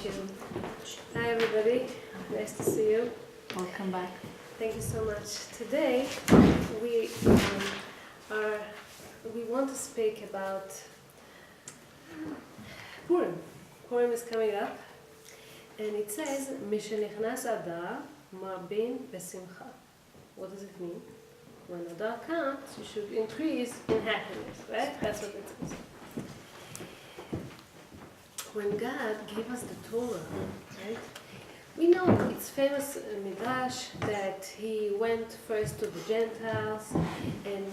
Thank you. Hi everybody, nice to see you. Welcome back. Thank you so much. Today we want to speak about Purim. Purim is coming up, and it says Mishenichnas Adar Marbin Besimcha. What does it mean? When Adar comes, you should increase in happiness, right? That's what it says. When God gave us the Torah, right? We know it's famous midrash that he went first to the Gentiles and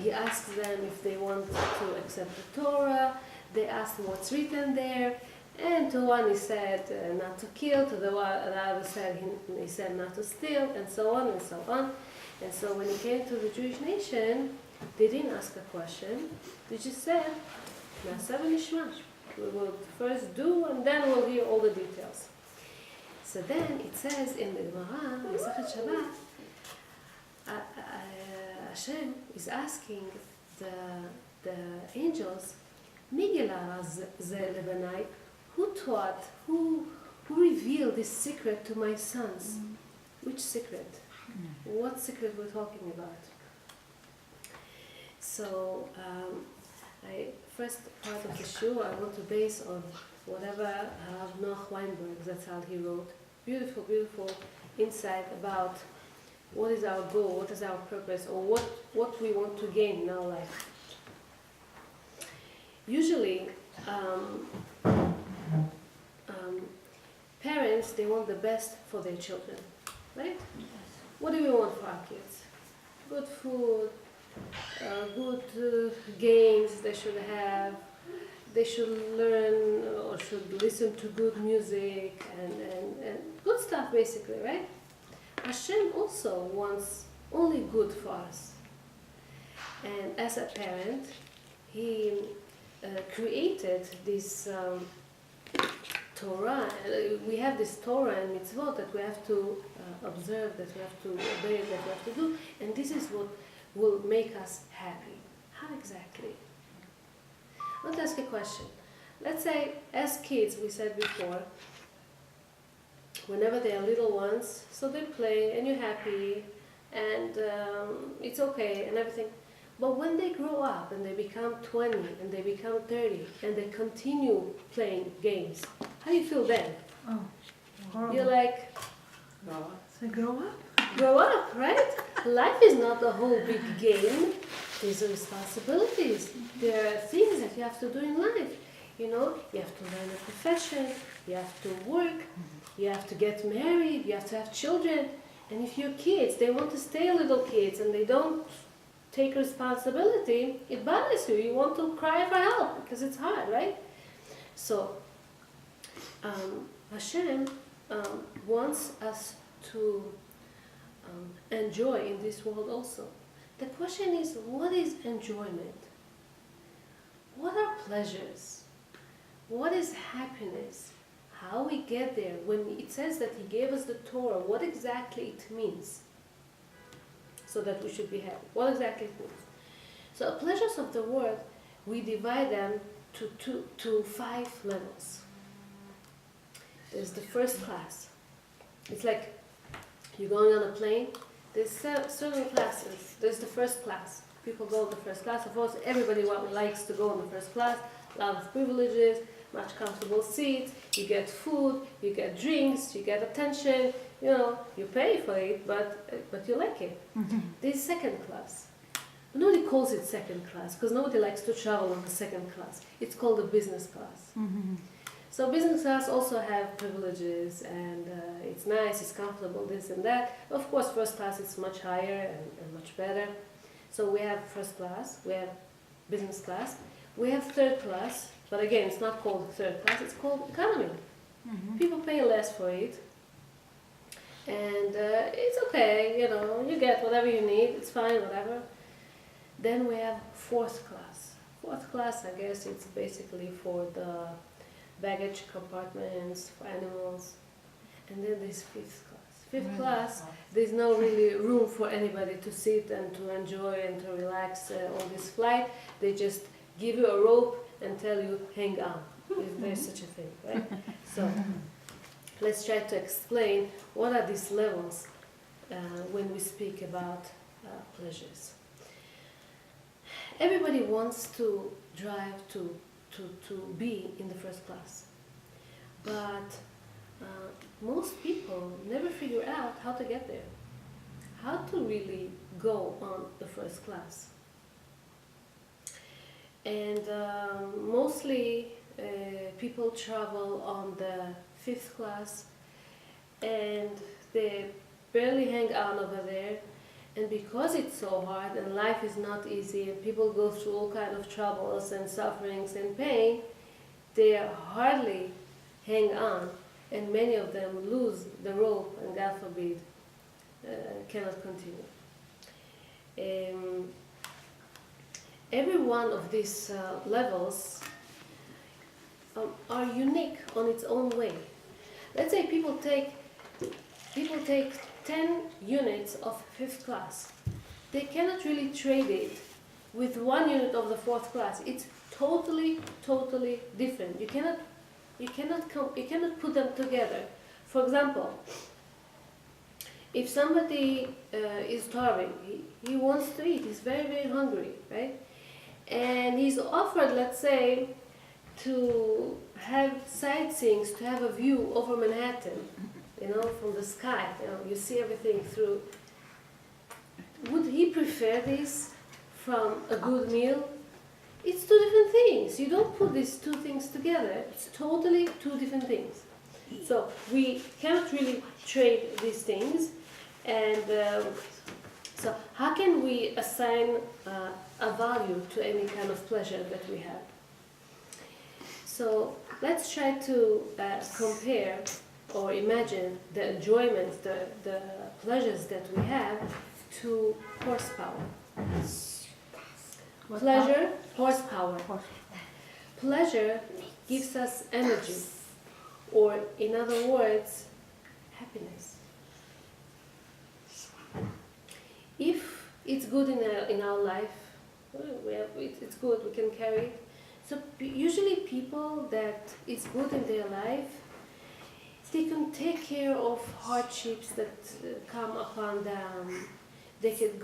he asked them if they want to accept the Torah. They asked him what's written there, and to one he said not to kill, to the other said he said not to steal, and so on and so on. And so when he came to the Jewish nation, they didn't ask a question. They just said, "Na'aseh v'nishma." We will first do, and then we'll hear all the details. So then it says in the Gemara, Masechet Shabbat, Hashem is asking the angels, who taught, who revealed this secret to my sons? Which secret? What secret we're talking about? So, first part of the shiur I want to base on whatever Noach Weinberg, that's how he wrote. Beautiful, beautiful insight about what is our goal, what is our purpose, or what we want to gain in our life. Usually, parents, they want the best for their children, right? What do we want for our kids? Good food, good games they should have. They should learn or should listen to good music and good stuff, basically, right? Hashem also wants only good for us. And as a parent, he created this Torah. We have this Torah and mitzvot that we have to observe, that we have to obey, that we have to do. And this is what will make us happy. How exactly? I want to ask a question. Let's say, as kids, we said before, whenever they are little ones, so they play and you're happy and it's okay and everything. But when they grow up and they become 20 and they become 30 and they continue playing games, how do you feel then? Oh, horrible. You're like, So grow up. grow up, right? Life is not a whole big game. These are responsibilities. There are things that you have to do in life. You know, you have to learn a profession, you have to work, you have to get married, you have to have children. And if your kids, they want to stay little kids and they don't take responsibility, it bothers you. You want to cry for help because it's hard, right? So, Hashem wants us to enjoy in this world also. The question is, what is enjoyment? What are pleasures? What is happiness? How we get there? When it says that he gave us the Torah, what exactly it means? So that we should be happy. What exactly it means? So pleasures of the world, we divide them to 5 levels. There's the first class. It's like you're going on a plane. There's certain classes. There's the first class. People go in the first class. Of course, everybody likes to go in the first class. A lot of privileges, much comfortable seats. You get food, you get drinks, you get attention. You know, you pay for it, but you like it. Mm-hmm. There's second class. Nobody calls it second class because nobody likes to travel on the second class. It's called the business class. Mm-hmm. So business class also have privileges and it's nice, it's comfortable, this and that. Of course, first class is much higher and much better. So we have first class, we have business class, we have third class, but again, it's not called third class, it's called economy. Mm-hmm. People pay less for it. And it's okay, you know, you get whatever you need, it's fine, whatever. Then we have fourth class. Fourth class, I guess it's basically for the baggage compartments, for animals. And then there's fifth class. Fifth class, there's no really room for anybody to sit and to enjoy and to relax on this flight. They just give you a rope and tell you, hang on. if there's such a thing, right? So let's try to explain what are these levels when we speak about pleasures. Everybody wants to drive to be in the first class, but most people never figure out how to get there, how to really go on the first class. And mostly people travel on the fifth class and they barely hang on over there. And because it's so hard and life is not easy and people go through all kinds of troubles and sufferings and pain, they hardly hang on, and many of them lose the rope and, God forbid, cannot continue. Every one of these levels are unique on its own way. Let's say people take 10 units of fifth class. They cannot really trade it with 1 unit of the fourth class. It's totally different. You cannot put them together. For example, if somebody is starving, he wants to eat, he's very hungry, right? And he's offered, let's say, to have sightseeing, to have a view over Manhattan, from the sky, you see everything through. Would he prefer this from a good meal? It's two different things. You don't put these two things together. It's totally two different things. So we cannot really trade these things. And so how can we assign a value to any kind of pleasure that we have? So let's try to compare or imagine the enjoyment, the pleasures that we have to horsepower. Pleasure, horsepower. Pleasure gives us energy, or in other words, happiness. If it's good in our life, it's good, we can carry it. So usually people that it's good in their life, they can take care of hardships that come upon them. They can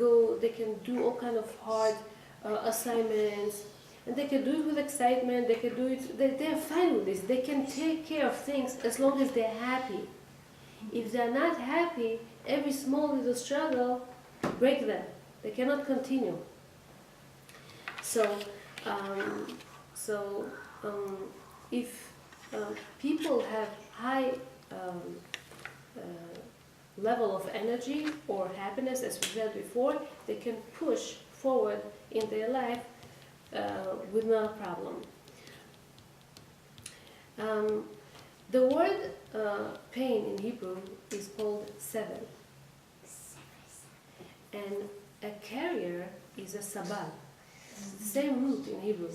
do all kind of hard assignments, and they can do it with excitement. They can do it. They're fine with this. They can take care of things as long as they're happy. If they're not happy, every small little struggle breaks them. They cannot continue. So if people have high level of energy or happiness, as we said before, they can push forward in their life with no problem. The word pain in Hebrew is called sevel, and a carrier is a sabal. Same root in Hebrew.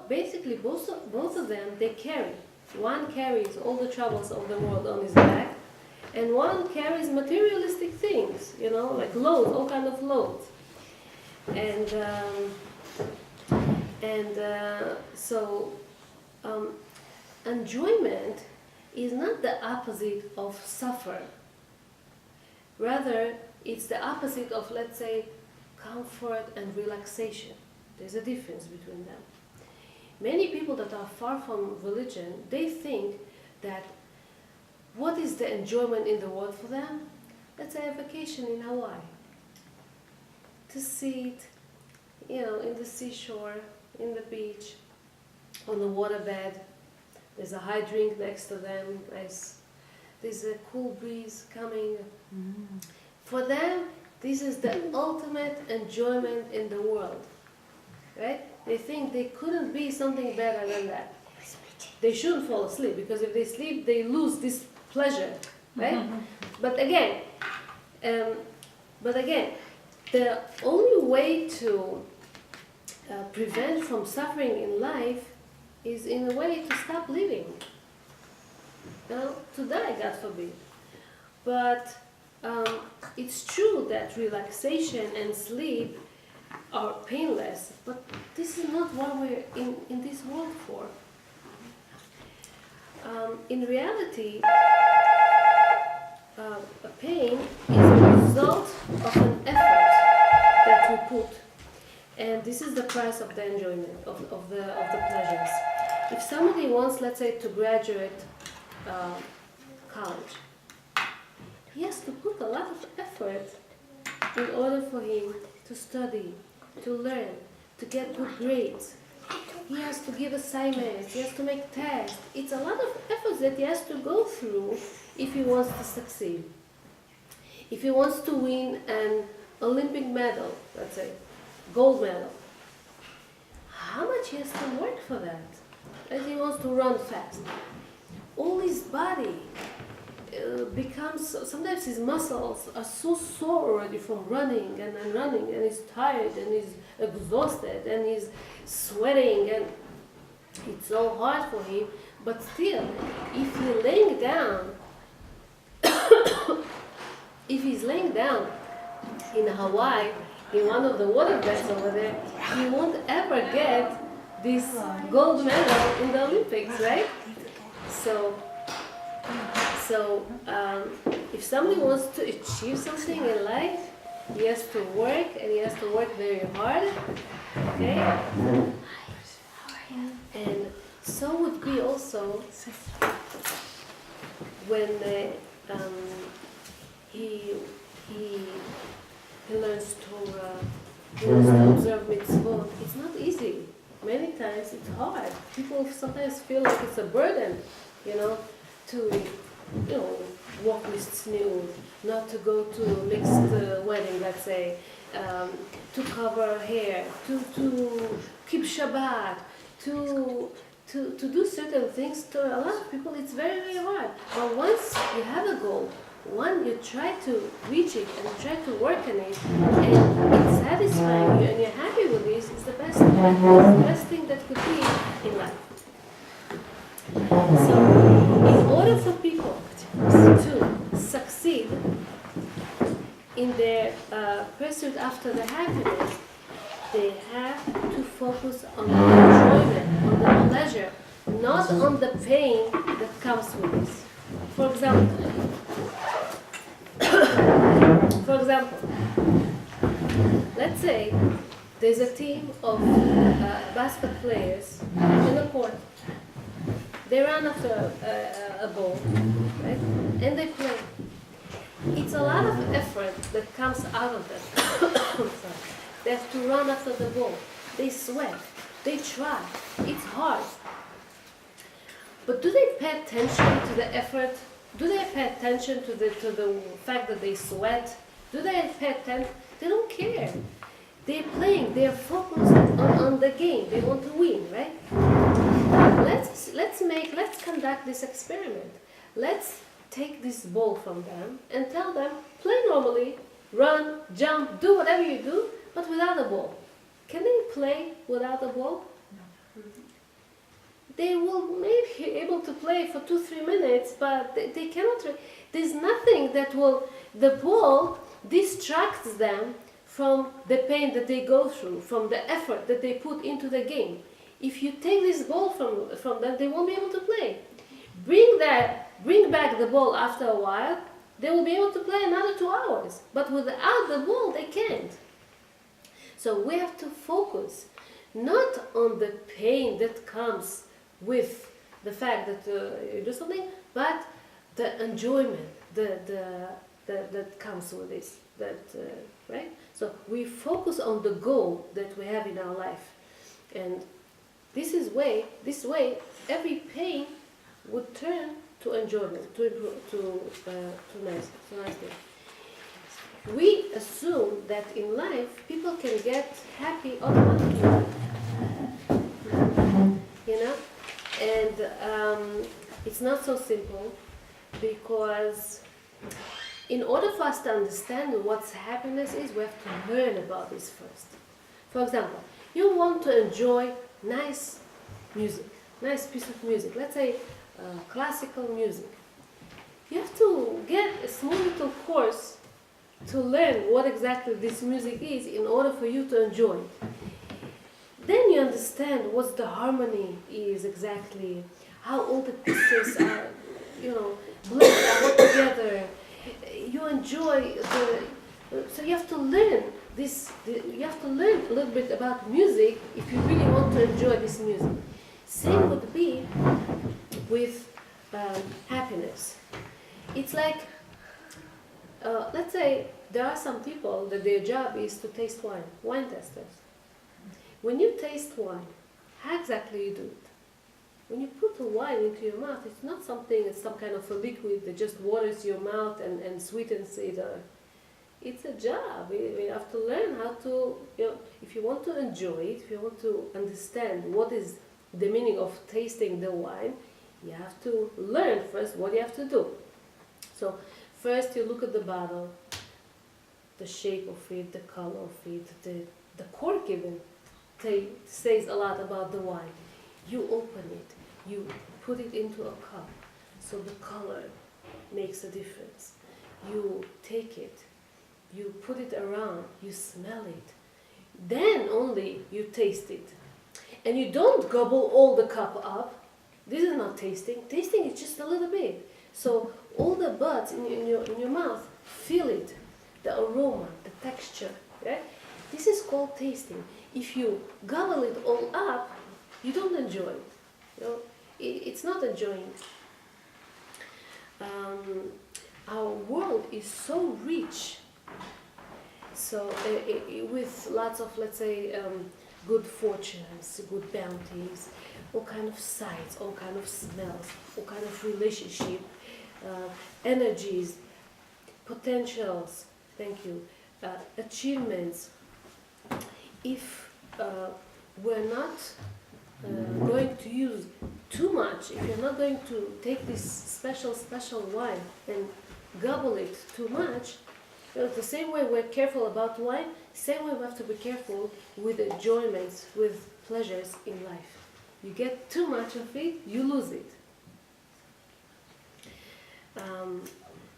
Basically, both of them, they carry. One carries all the troubles of the world on his back, and one carries materialistic things, like loads, all kind of loads. So enjoyment is not the opposite of suffer. Rather, it's the opposite of, let's say, comfort and relaxation. There's a difference between them. Many people that are far from religion, they think that what is the enjoyment in the world for them? Let's say a vacation in Hawaii. To sit, in the seashore, in the beach, on the waterbed. There's a high drink next to them. There's a cool breeze coming. For them, this is the ultimate enjoyment in the world. Right? They think they couldn't be something better than that. They shouldn't fall asleep, because if they sleep, they lose this pleasure, right? But again, the only way to prevent from suffering in life is in a way to stop living, to die, God forbid. But it's true that relaxation and sleep are painless, but this is not what we're in this world for. in reality, a pain is a result of an effort that we put. And this is the price of the enjoyment, of the pleasures. If somebody wants, let's say, to graduate college, he has to put a lot of effort in order for him to study, to learn, to get good grades. He has to give assignments, he has to make tests. It's a lot of efforts that he has to go through if he wants to succeed. If he wants to win an Olympic medal, let's say, gold medal, how much he has to work for that? And he wants to run fast. All his body becomes, sometimes his muscles are so sore already from running and running, and he's tired and he's exhausted and he's sweating, and it's so hard for him. But still, if he's laying down, if he's laying down in Hawaii, in one of the water beds over there, he won't ever get this gold medal in the Olympics, right? So if somebody wants to achieve something in life, he has to work, and he has to work very hard, okay? And so would be also when he learns Torah, he learns to observe mitzvot. It's not easy. Many times it's hard. People sometimes feel like it's a burden, to walk with tzniut, not to go to a mixed wedding, let's say, to cover hair, to keep Shabbat, to do certain things. To a lot of people it's very, very hard. But once you have a goal, you try to reach it and try to work on it, and it's satisfying you and you're happy with this, it's the best thing. It's the best thing that could be in life. So, in order for people to succeed in their pursuit after the happiness, they have to focus on the enjoyment, on the pleasure, not on the pain that comes with this. For example, let's say there's a team of basket players in a court. They run after a ball, right? And they play. It's a lot of effort that comes out of them. They have to run after the ball. They sweat. They try. It's hard. But do they pay attention to the effort? Do they pay attention to the fact that they sweat? Do they pay attention? They don't care. They're playing. They're focused on the game. They want to win, right? Let's conduct this experiment. Let's take this ball from them and tell them, play normally, run, jump, do whatever you do, but without a ball. Can they play without a ball? No. They will maybe be able to play for 2-3 minutes, but they cannot. There's nothing that will. The ball distracts them from the pain that they go through, from the effort that they put into the game. If you take this ball from them, they won't be able to play. Bring back the ball after a while, they will be able to play another 2 hours. But without the ball, they can't. So we have to focus not on the pain that comes with the fact that you do something, but the enjoyment that comes with this. Right? So we focus on the goal that we have in our life, and this way, every pain would turn to enjoyment, to improve, to nice things. We assume that in life people can get happy automatically, and it's not so simple, because in order for us to understand what happiness is, we have to learn about this first. For example, you want to enjoy nice music, nice piece of music, let's say classical music. You have to get a small little course to learn what exactly this music is in order for you to enjoy it. Then you understand what the harmony is exactly, how all the pieces are, blended all together. You enjoy so you have to learn you have to learn a little bit about music if you really want to enjoy this music. Same would be with happiness. It's like, let's say there are some people that their job is to taste wine testers. When you taste wine, how exactly you do it? When you put a wine into your mouth, it's not it's some kind of a liquid that just waters your mouth and sweetens it. It's a job. You have to learn how to, if you want to enjoy it, if you want to understand what is the meaning of tasting the wine, you have to learn first what you have to do. So first you look at the bottle, the shape of it, the color of it, the cork even says a lot about the wine. You open it, you put it into a cup, so the color makes a difference. You take it, you put it around, you smell it, then only you taste it. And you don't gobble all the cup up. This is not tasting. Tasting is just a little bit. So all the buds in your mouth feel it, the aroma, the texture. Right? This is called tasting. If you gobble it all up, you don't enjoy it. It's not enjoying. Our world is so rich. So with lots of, let's say, good fortunes, good bounties, all kind of sights, all kind of smells, all kind of relationship, energies, potentials, achievements. If we're not going to use too much, if you're not going to take this special wine and gobble it too much, the same way we're careful about wine, same way we have to be careful with enjoyments, with pleasures in life. You get too much of it, you lose it.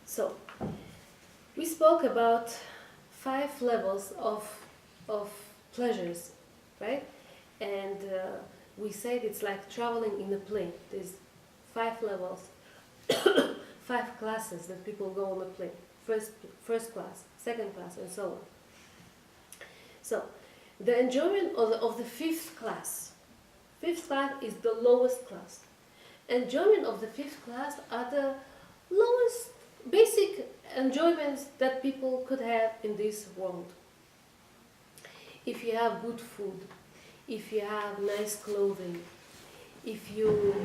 So, we spoke about 5 levels of pleasures, right? And we said it's like traveling in a plane. There's 5 levels, 5 classes that people go on a plane. First class, second class, and so on. So, the enjoyment of the 5th class. 5th class is the lowest class. Enjoyment of the 5th class are the lowest basic enjoyments that people could have in this world. If you have good food, if you have nice clothing, if you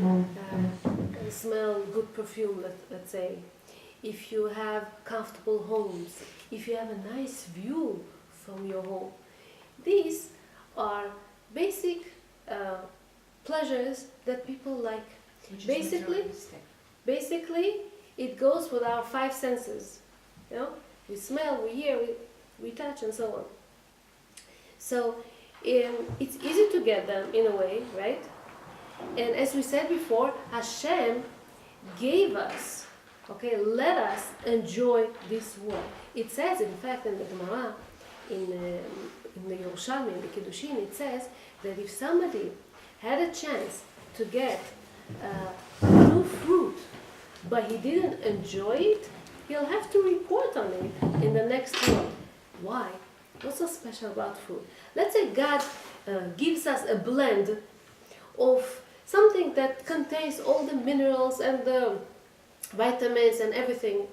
smell good perfume, let's say, if you have comfortable homes, if you have a nice view from your home. These are basic pleasures that people like. Basically, it goes with our 5 senses. We smell, we hear, we touch, and so on. So it's easy to get them in a way, right? And as we said before, Hashem gave us, let us enjoy this world. It says, in fact, in the Gemara, in the Yerushalmi, in the Kiddushin, it says that if somebody had a chance to get new fruit, but he didn't enjoy it, he'll have to report on it in the next world. Why? What's so special about food? Let's say God gives us a blend of something that contains all the minerals and the vitamins and everything.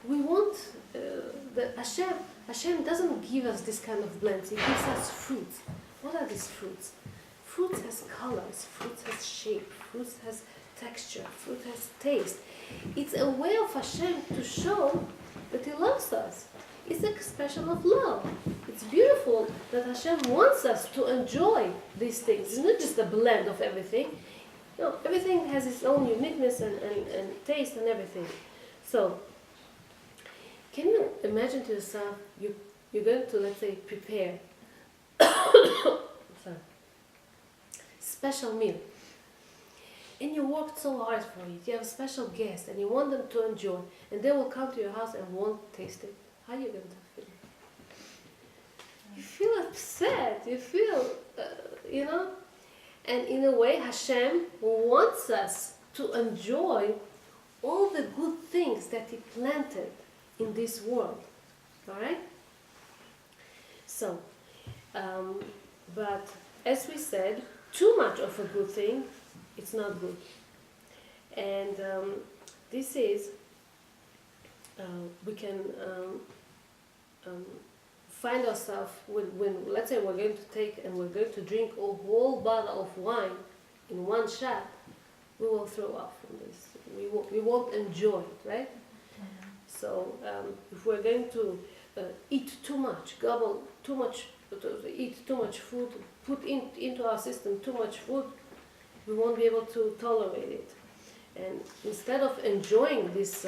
We want Hashem doesn't give us this kind of blends. He gives us fruits. What are these fruits? Fruits has colors, fruits has shape, fruits has texture, fruit has taste. It's a way of Hashem to show that He loves us. It's an expression of love. It's beautiful that Hashem wants us to enjoy these things. It's not just a blend of everything. Everything has its own uniqueness and taste and everything. So, can you imagine to yourself, you're going to, let's say, prepare special meal. And you worked so hard for it. You have a special guest and you want them to enjoy. And they will come to your house and won't taste it. How are you going to feel? You feel upset. You feel, And in a way, Hashem wants us to enjoy all the good things that He planted in this world. Alright? So, but as we said, too much of a good thing, it's not good. And this is, we can find ourselves when, let's say, we're going to take and we're going to drink a whole bottle of wine in one shot, we will throw up from this. We won't enjoy it, right? So if we're going to eat too much, gobble too much, eat too much food, put into our system too much food, we won't be able to tolerate it. And instead of enjoying these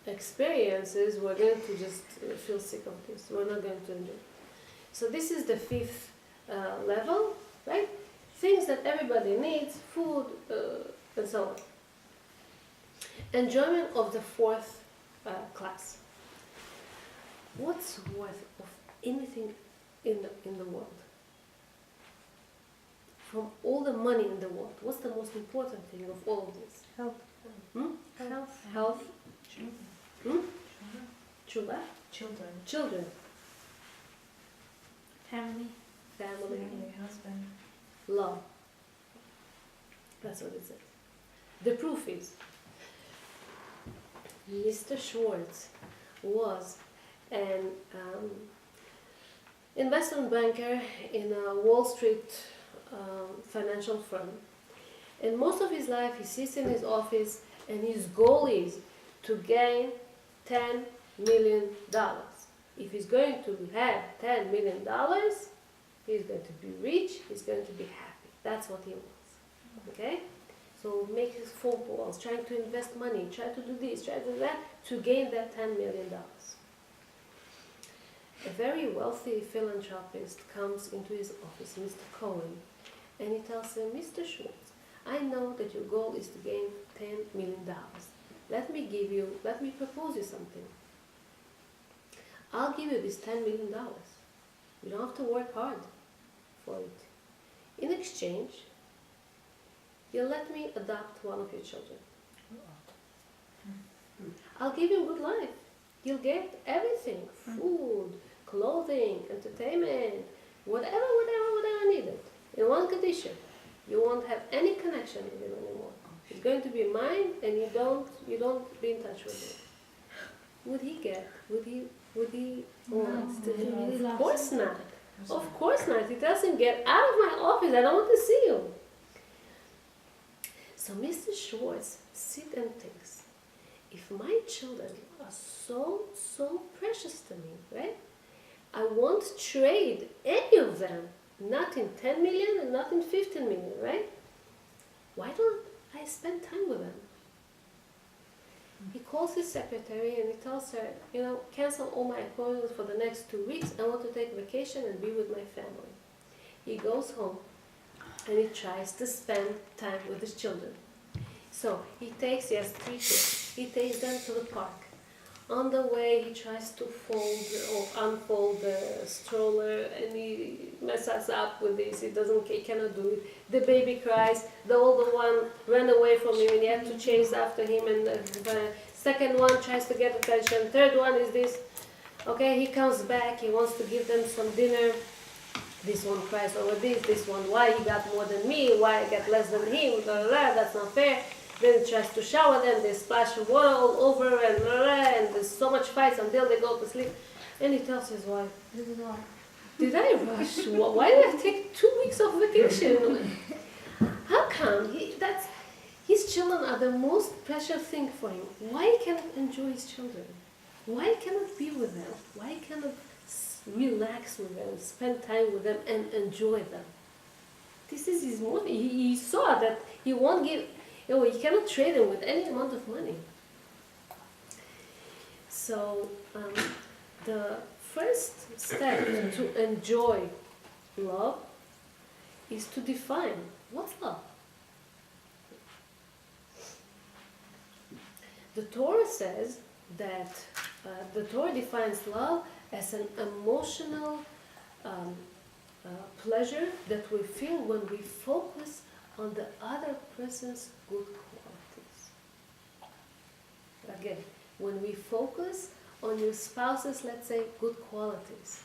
experiences, we're going to just feel sick of this. We're not going to enjoy. So this is the fifth level, right? Things that everybody needs, food, and so on. Enjoyment of the fourth class. What's worth of anything in the world? From all the money in the world, what's the most important thing of all of this? Health. Health. Children. Tshuva? Children. Children. Family. Family. Husband. Love. That's what it says. The proof is, Mr. Schwartz was an investment banker in a Wall Street financial firm. And most of his life he sits in his office and his goal is to gain $10 million. If he's going to have $10 million, he's going to be rich, he's going to be happy. That's what he wants. Okay? So make his phone calls, trying to invest money, try to do this, try to do that, to gain that $10 million. A very wealthy philanthropist comes into his office, Mr. Cohen, and he tells him, Mr. Schwartz, I know that your goal is to gain $10 million. Let me propose you something. I'll give you this $10 million. You don't have to work hard for it. In exchange, you'll let me adopt one of your children. I'll give you a good life. You'll get everything, food, clothing, entertainment, whatever needed. In one condition, you won't have any connection with him anymore. He's going to be mine, and you don't be in touch with him. Would he get? Would he want to? Of course not. Of course not. He doesn't get out of my office. I don't want to see you. So Mr. Schwartz sits and thinks, if my children are so precious to me, right? I won't trade any of them, not in 10 million and not in 15 million, right? Why don't I spend time with them? He calls his secretary and he tells her, cancel all my appointments for the next 2 weeks. I want to take vacation and be with my family. He goes home and he tries to spend time with his children. So he takes 3 kids. He takes them to the park. On the way, he tries to fold or unfold the stroller, and he messes up with this. He cannot do it. The baby cries. The older one ran away from him, and he had to chase after him. And the second one tries to get attention. Third one is this. Okay, he comes back. He wants to give them some dinner. This one cries over this. This one, why he got more than me? Why I got less than him? Blah, blah, blah. That's not fair. Then he tries to shower them, they splash water all over, and there's so much fights until they go to sleep. And he tells his wife, did I rush? Why did I take 2 weeks of vacation? How come? His children are the most precious thing for him. Why cannot enjoy his children? Why cannot be with them? Why cannot relax with them, spend time with them, and enjoy them? This is his motive. He saw that he won't give... he cannot trade them with any amount of money. So the first step to enjoy love is to define what's love. The Torah says that the Torah defines love as an emotional pleasure that we feel when we focus on the other person's good qualities. Again, when we focus on your spouse's, let's say, good qualities,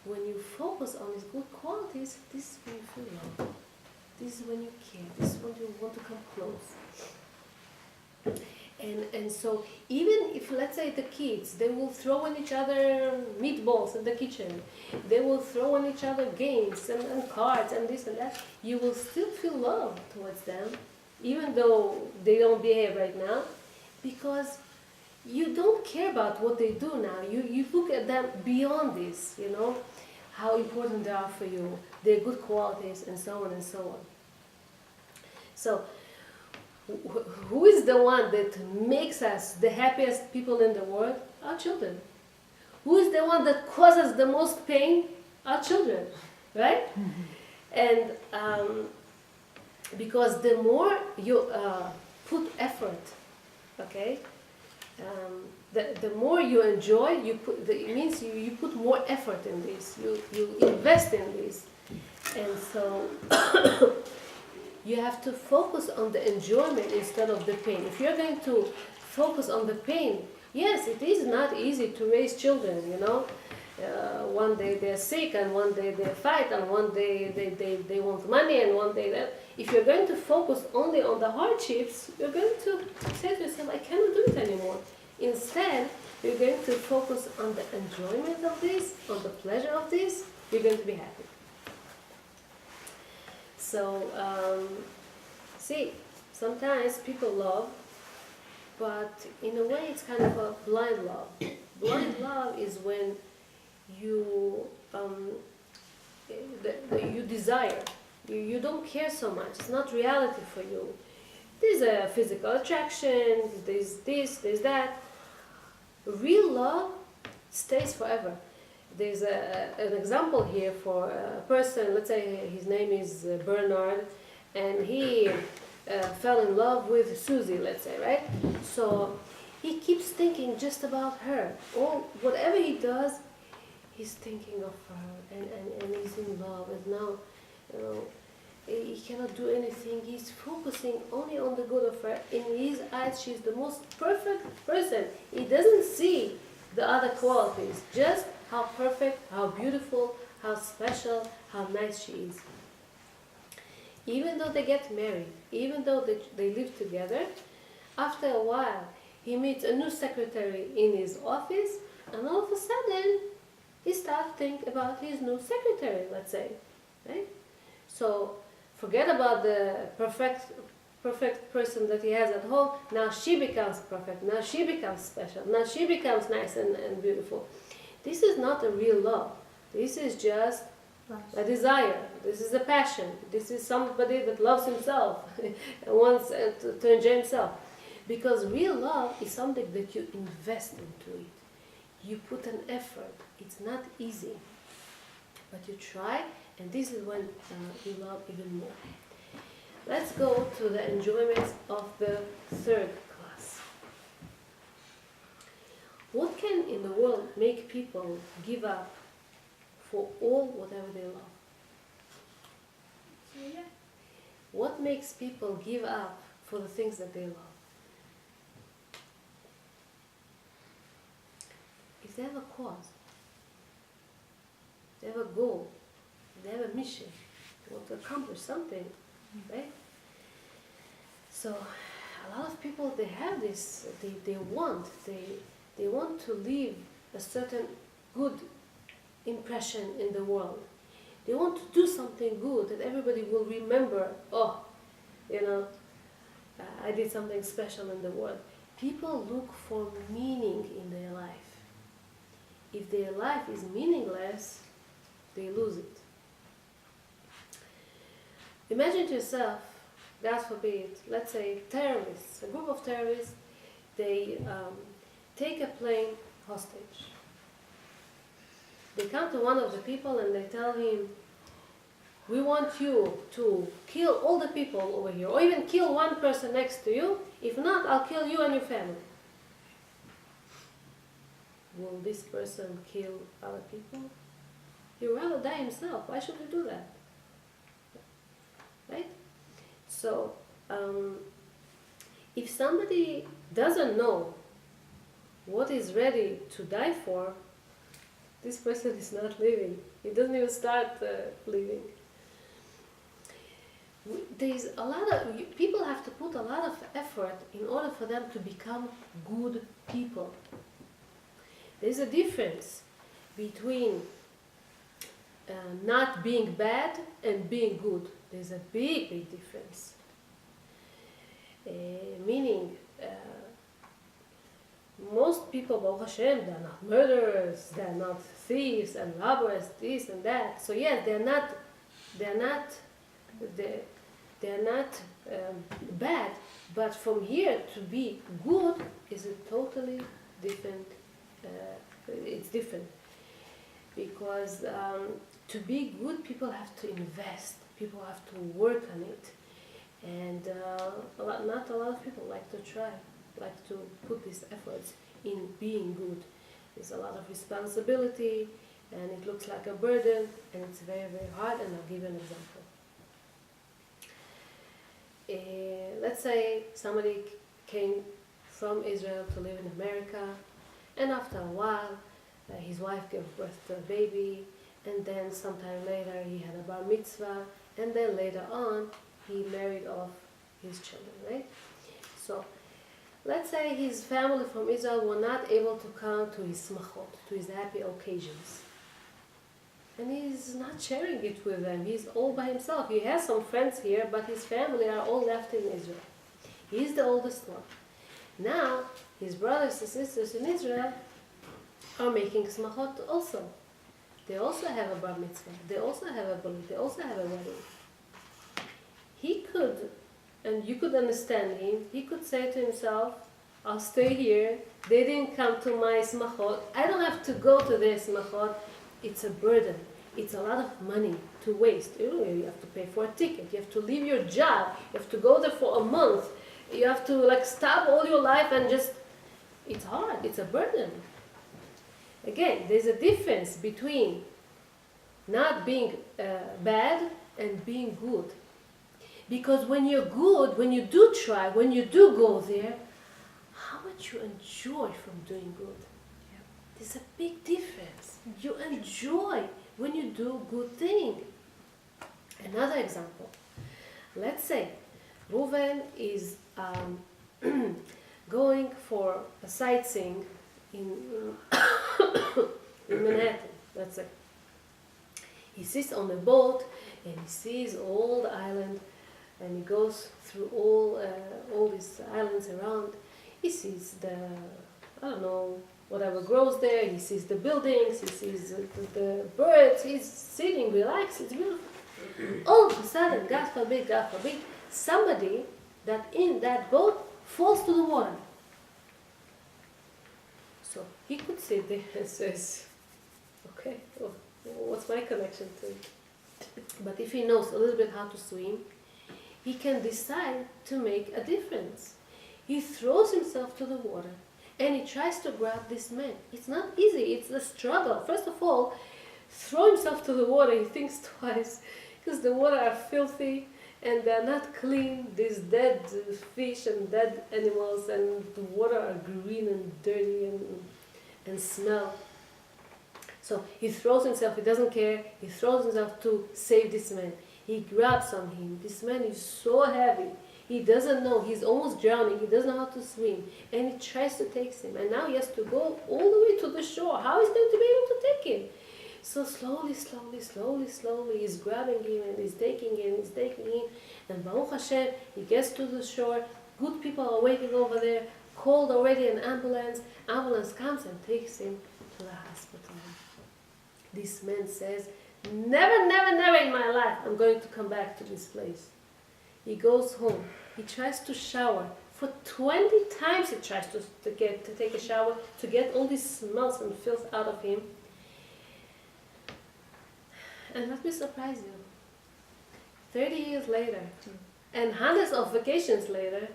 when you focus on his good qualities, this is when you feel love. This is when you care. This is when you want to come close. And so even if, let's say, the kids, they will throw on each other meatballs in the kitchen, they will throw on each other games and cards and this and that, you will still feel love towards them, even though they don't behave right now, because you don't care about what they do now. You look at them beyond this, you know, how important they are for you, their good qualities, and so on and so on. So, who is the one that makes us the happiest people in the world? Our children. Who is the one that causes the most pain? Our children, right? And because the more you put effort, okay, the more you enjoy, it means you put more effort in this. You invest in this, and so. You have to focus on the enjoyment instead of the pain. If you're going to focus on the pain, yes, it is not easy to raise children, you know. One day they're sick, and one day they fight, and one day they want money, and one day that. If you're going to focus only on the hardships, you're going to say to yourself, I cannot do it anymore. Instead, you're going to focus on the enjoyment of this, on the pleasure of this, you're going to be happy. So, see, sometimes people love, but in a way it's kind of a blind love. Blind love is when you you desire, you don't care so much. It's not reality for you. There's a physical attraction, there's this, there's that. Real love stays forever. There's an example here for a person, let's say his name is Bernard, and he fell in love with Susie, let's say, right? So he keeps thinking just about her. Whatever he does, he's thinking of her, and he's in love, and now, you know, he cannot do anything. He's focusing only on the good of her. In his eyes, she's the most perfect person. He doesn't see the other qualities, just how perfect, how beautiful, how special, how nice she is. Even though they get married, even though they live together, after a while he meets a new secretary in his office, and all of a sudden he starts to think about his new secretary, let's say, right? So forget about the perfect person that he has at home. Now she becomes perfect, now she becomes special, now she becomes nice and beautiful. This is not a real love. This is just a desire. This is a passion. This is somebody that loves himself and wants to enjoy himself. Because real love is something that you invest into it. You put an effort. It's not easy. But you try, and this is when you love even more. Let's go to the enjoyments of the third class. What can in the world make people give up for all whatever they love? What makes people give up for the things that they love? If they have a cause, they have a goal, they have a mission, they want to accomplish something, right? So a lot of people, they have this, they want to leave a certain good impression in the world. They want to do something good that everybody will remember. Oh, you know, I did something special in the world. People look for meaning in their life. If their life is meaningless, they lose it. Imagine to yourself, God forbid, let's say terrorists, a group of terrorists, they take a plane hostage. They come to one of the people and they tell him, we want you to kill all the people over here, or even kill one person next to you. If not, I'll kill you and your family. Will this person kill other people? He'd rather die himself. Why should he do that? Right? So, if somebody doesn't know what he's ready to die for, this person is not living. He doesn't even start living. There's a lot of people have to put a lot of effort in order for them to become good people. There's a difference between not being bad and being good. There's a big, big difference. Meaning, most people, Baruch Hashem, they're not murderers, they're not thieves and robbers, this and that. So yes, they're not bad. But from here to be good is a totally different. It's different because to be good, people have to invest. People have to work on it, and not a lot of people like to try. Like to put these efforts in being good. There's a lot of responsibility and it looks like a burden and it's very, very hard, and I'll give you an example. Let's say somebody came from Israel to live in America, and after a while his wife gave birth to a baby, and then sometime later he had a bar mitzvah, and then later on he married off his children, right? So let's say his family from Israel were not able to come to his smachot, to his happy occasions. And he's not sharing it with them. He's all by himself. He has some friends here, but his family are all left in Israel. He's the oldest one. Now, his brothers and sisters in Israel are making smachot also. They also have a bar mitzvah. They also have a balut. They also have a wedding. He could, and you could understand him, he could say to himself, I'll stay here, they didn't come to my smachot, I don't have to go to their smachot, it's a burden, it's a lot of money to waste. You have to pay for a ticket, you have to leave your job, you have to go there for a month, you have to stop all your life and just, it's hard, it's a burden. Again, there's a difference between not being bad and being good. Because when you're good, when you do try, when you do go there, how much you enjoy from doing good. Yeah. There's a big difference. You enjoy when you do good thing. Another example. Let's say Reuven is going for a sightseeing in Manhattan, let's say. He sits on a boat and he sees all the island, and he goes through all these islands around. He sees whatever grows there. He sees the buildings. He sees the birds. He's sitting, relaxed. It's beautiful. All of a sudden, God forbid, somebody that in that boat falls to the water. So he could sit there and says, okay, well, what's my connection to it? But if he knows a little bit how to swim, he can decide to make a difference. He throws himself to the water and he tries to grab this man. It's not easy, it's a struggle. First of all, throw himself to the water, he thinks twice, because the water are filthy and they're not clean. There's dead fish and dead animals, and the water are green and dirty and smell. So he throws himself, he doesn't care, he throws himself to save this man. He grabs on him. This man is so heavy. He doesn't know. He's almost drowning. He doesn't know how to swim. And he tries to take him. And now he has to go all the way to the shore. How is he going to be able to take him? So slowly, he's grabbing him and he's taking him. And Baruch Hashem, he gets to the shore. Good people are waiting over there. Called already an ambulance. Ambulance comes and takes him to the hospital. This man says, never in my life I'm going to come back to this place. He goes home. He tries to shower. For 20 times he tries to take a shower to get all these smells and filth out of him. And let me surprise you. 30 years later, and hundreds of vacations later,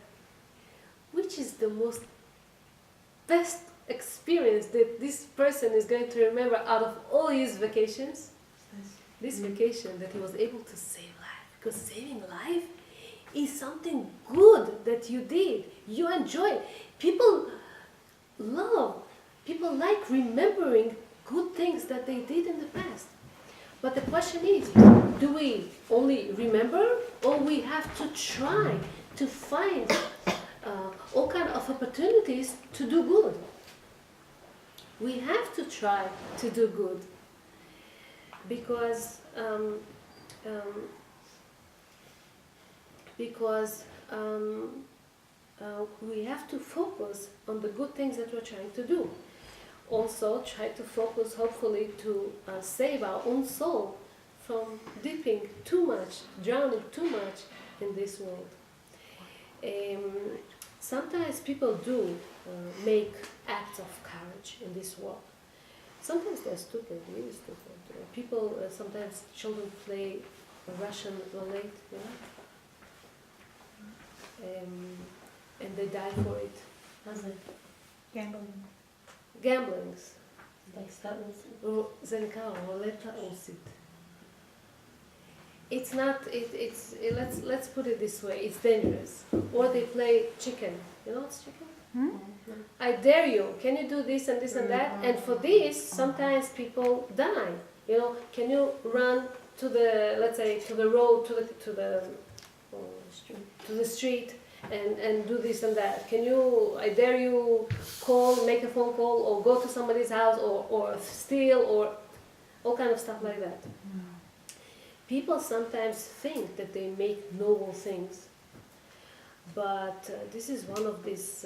which is the most best experience that this person is going to remember out of all his vacations? this vacation that he was able to save life, because saving life is something good that you did. You enjoy. People like remembering good things that they did in the past. But the question is, do we only remember, or we have to try to find all kind of opportunities to do good? We have to try to do good, because we have to focus on the good things that we're trying to do. Also, try to focus, hopefully, to save our own soul from dipping too much, drowning too much in this world. Sometimes people do make acts of courage in this world. Sometimes they're stupid, really stupid. People, sometimes children play Russian roulette, you know? And they die for it. How's it? Gambling. Gamblings. Like Scotland? זה נקרא רולטה רוסית. It's not, let's put it this way, it's dangerous. Or they play chicken. You know what's chicken? I dare you, can you do this and this and that? And for this, sometimes people die. You know, can you run to the, let's say, to the road, to the street and do this and that? Can you, I dare you, make a phone call, or go to somebody's house, or steal, or all kind of stuff like that. People sometimes think that they make noble things, but this is one of these.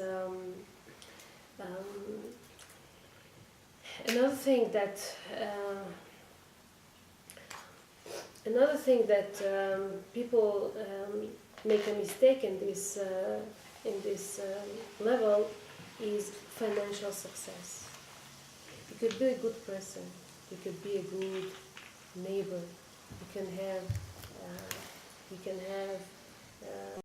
Another thing that people make a mistake in this level is financial success. You could be a good person. You could be a good neighbor. You can have